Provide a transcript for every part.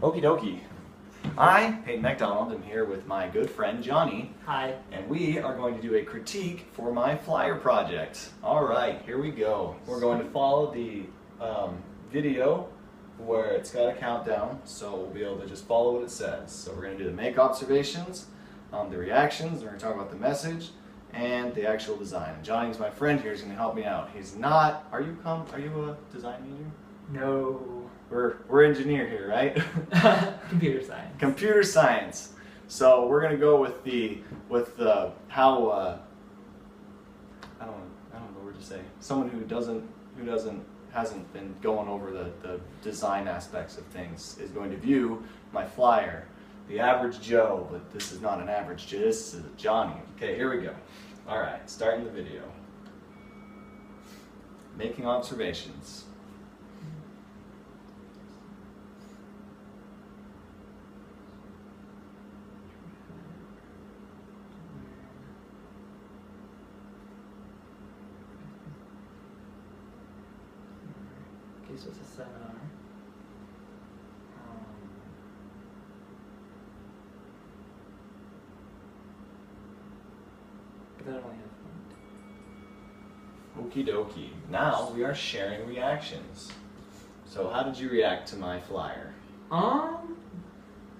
Okie dokie. I, Payton Macdonald, am here with my good friend Johnny. Hi. And we are going to do a critique for my flyer project. Alright, here we go. We're going to follow the video where it's got a countdown, so we'll be able to just follow what it says. So we're going to do the make observations, the reactions, we're going to talk about the message, and the actual design. And Johnny's my friend here, he's going to help me out. He's not, are you a design major? No. We're engineer here, right? Computer science. Computer science. So we're gonna go with how I don't know what to say. Someone who hasn't been going over the design aspects of things is going to view my flyer. The average Joe, but this is not an average Joe. This is Johnny. Okay, here we go. All right, starting the video. Making observations. Okay, so it's a seminar. But then I only have one. Okie dokie. Now we are sharing reactions. So how did you react to my flyer?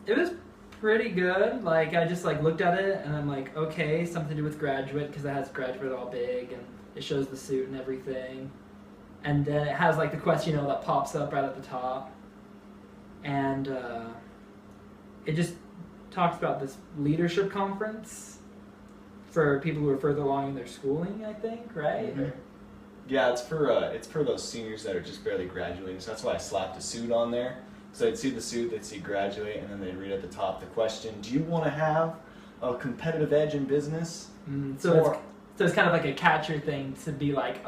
It was pretty good. Like, I just looked at it and I'm like, okay, something to do with graduate because it has graduate all big and it shows the suit and everything. And then it has the question, that pops up right at the top. And it just talks about this leadership conference for people who are further along in their schooling, I think, right? Mm-hmm. Yeah, it's for those seniors that are just barely graduating. So that's why I slapped a suit on there. So they'd see the suit, they'd see graduate, and then they'd read at the top the question: do you want to have a competitive edge in business? So it's kind of like a catcher thing to be like, do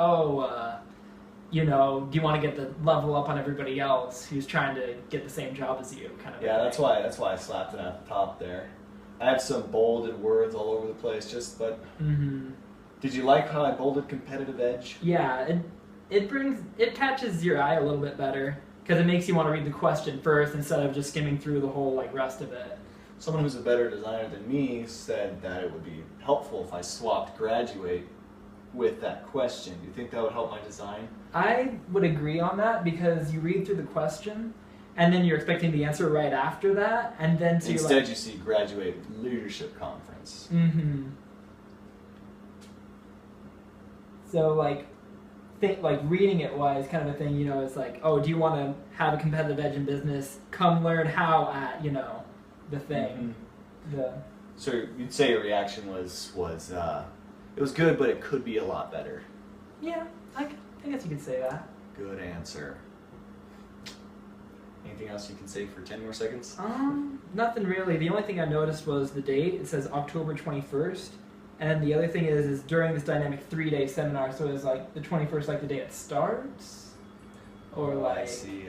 you want to get the level up on everybody else who's trying to get the same job as you, kind of. Yeah, that's why I slapped it at the top there. I have some bolded words all over the place, Did you like how I bolded competitive edge? Yeah, it catches your eye a little bit better because it makes you want to read the question first instead of just skimming through the whole rest of it. Someone who's a better designer than me said that it would be helpful if I swapped graduate with that question. Do you think that would help my design? I would agree on that because you read through the question and then you're expecting the answer right after that, and then instead you see graduate leadership conference. So reading it wise, kind of a thing, it's like, oh, do you want to have a competitive edge in business? Come learn how at, the thing. So you'd say your reaction was it was good, but it could be a lot better. Yeah, I guess you could say that. Good answer. Anything else you can say for 10 more seconds? Nothing really. The only thing I noticed was the date. It says October 21st. And then the other thing is during this dynamic 3-day seminar, so it's the 21st, the day it starts? Or I see.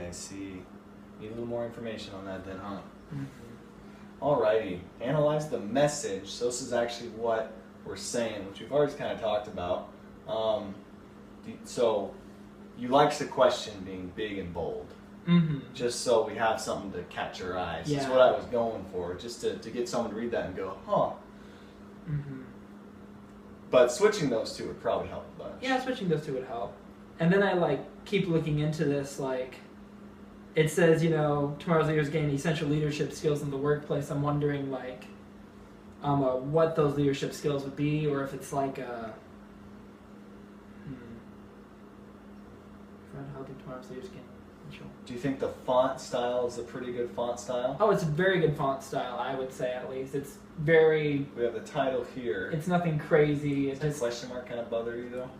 Need a little more information on that then, huh? Alrighty. Analyze the message. So this is actually what we're saying, which we've already kind of talked about. So you liked the question being big and bold. Just so we have something to catch our eyes. Yeah. That's what I was going for, just to get someone to read that and go, huh. But switching those two would probably help a bunch. Yeah, switching those two would help. And then I keep looking into this, it says, tomorrow's leaders gain essential leadership skills in the workplace. I'm wondering what those leadership skills would be, or if it's helping tomorrow's leaders gain. Do you think the font style is a pretty good font style? Oh, it's a very good font style, I would say, at least. It's very... We have the title here. It's nothing crazy. Does the question mark kind of bother you, though?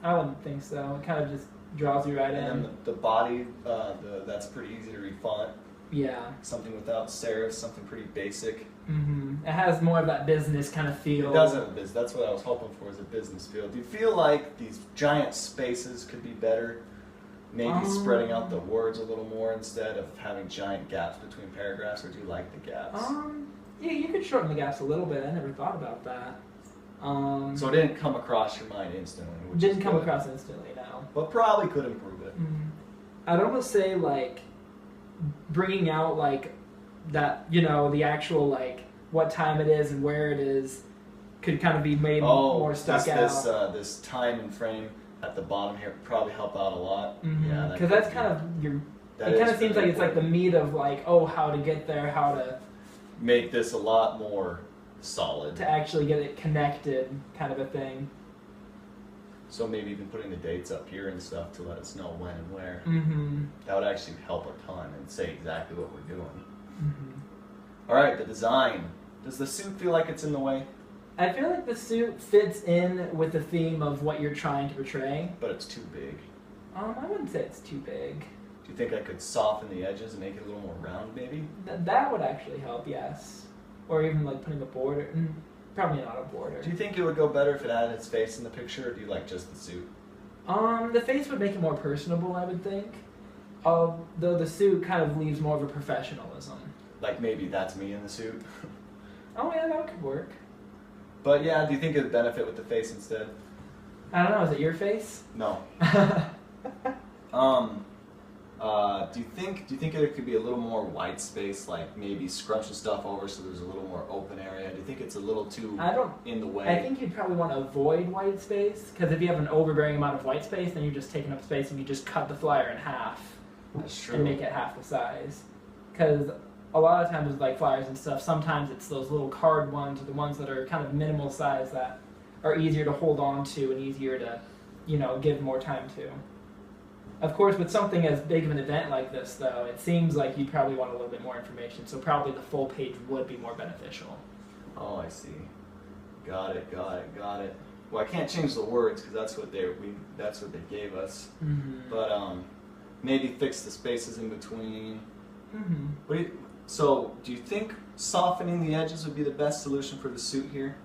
I wouldn't think so. It kind of just draws you right in. And then the body, that's pretty easy to read font. Yeah. Something without serifs, something pretty basic. It has more of that business kind of feel. It does have a business. That's what I was hoping for, is a business feel. Do you feel like these giant spaces could be better? Maybe spreading out the words a little more instead of having giant gaps between paragraphs, or do you like the gaps? Yeah, you could shorten the gaps a little bit. I never thought about that. So it didn't come across your mind instantly. Which didn't come across instantly, no. But probably could improve it. I'd almost say bringing out like that, you know, the actual like what time it is and where it is could kind of be made more stuck out. This time and frame at the bottom here would probably help out a lot. Mm-hmm. Yeah, because that's kind of your. It kind of seems like it's like the meat of like, oh, how to get there, how to make this a lot more solid. To actually get it connected, kind of a thing. So maybe even putting the dates up here and stuff to let us know when and where. Mm-hmm. That would actually help a ton and say exactly what we're doing. Mm-hmm. All right, the design. Does the suit feel like it's in the way? I feel like the suit fits in with the theme of what you're trying to portray. But it's too big. I wouldn't say it's too big. Do you think I could soften the edges and make it a little more round, maybe? That would actually help, yes. Or even like putting a border. Probably not a border. Do you think it would go better if it had its face in the picture, or do you like just the suit? The face would make it more personable, I would think. Though the suit kind of leaves more of a professionalism. Like maybe that's me in the suit? Oh yeah, that could work. But yeah, do you think it would benefit with the face instead? I don't know, is it your face? No. Do you think it could be a little more white space, like maybe scrunch the stuff over so there's a little more open area? Do you think it's a little too in the way? I think you'd probably want to avoid white space, because if you have an overbearing amount of white space, then you're just taking up space and you just cut the flyer in half. That's true. And make it half the size. Because a lot of times with like flyers and stuff, sometimes it's those little card ones or the ones that are kind of minimal size that are easier to hold on to and easier to, you know, give more time to. Of course, with something as big of an event like this, though, it seems like you'd probably want a little bit more information, so probably the full page would be more beneficial. Oh, I see. Got it. Well, I can't change the words because that's what they gave us. Mm-hmm. But maybe fix the spaces in between. Mm-hmm. So, do you think softening the edges would be the best solution for the suit here?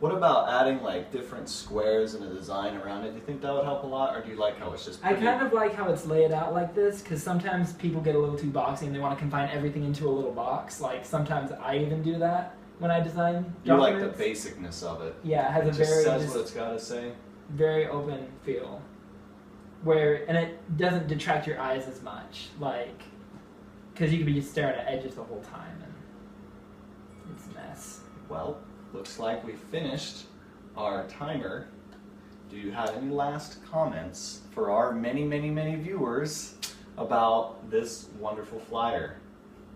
What about adding like different squares and a design around it? Do you think that would help a lot, or do you like how it's just pretty? I kind of like how it's laid out like this, because sometimes people get a little too boxy and they want to confine everything into a little box. Like sometimes I even do that when I design documents. You like the basicness of it. Yeah, it has it a just very says what it's got to say. Very open feel, and it doesn't detract your eyes as much, like, because you could be just staring at edges the whole time and it's a mess. Well, looks like we finished our timer. Do you have any last comments for our many, many, many viewers about this wonderful flyer?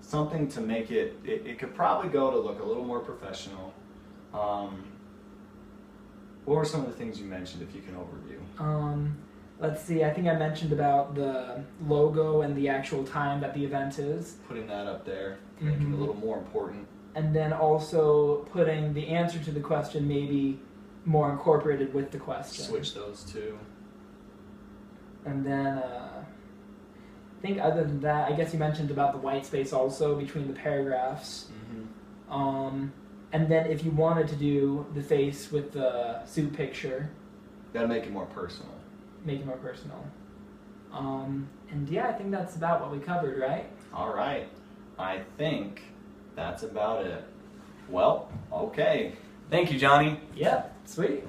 Something to make it could probably go to look a little more professional. What were some of the things you mentioned, if you can overview? Let's see, I think I mentioned about the logo and the actual time that the event is. Putting that up there, making it a little more important. And then also putting the answer to the question maybe more incorporated with the question. Switch those two. And then I think other than that, I guess you mentioned about the white space also between the paragraphs. Mm-hmm. And then if you wanted to do the face with the suit picture. Gotta make it more personal. Make it more personal. And yeah, I think that's about what we covered, right? All right. I think that's about it. Well, okay. Thank you, Johnny. Yep, sweet.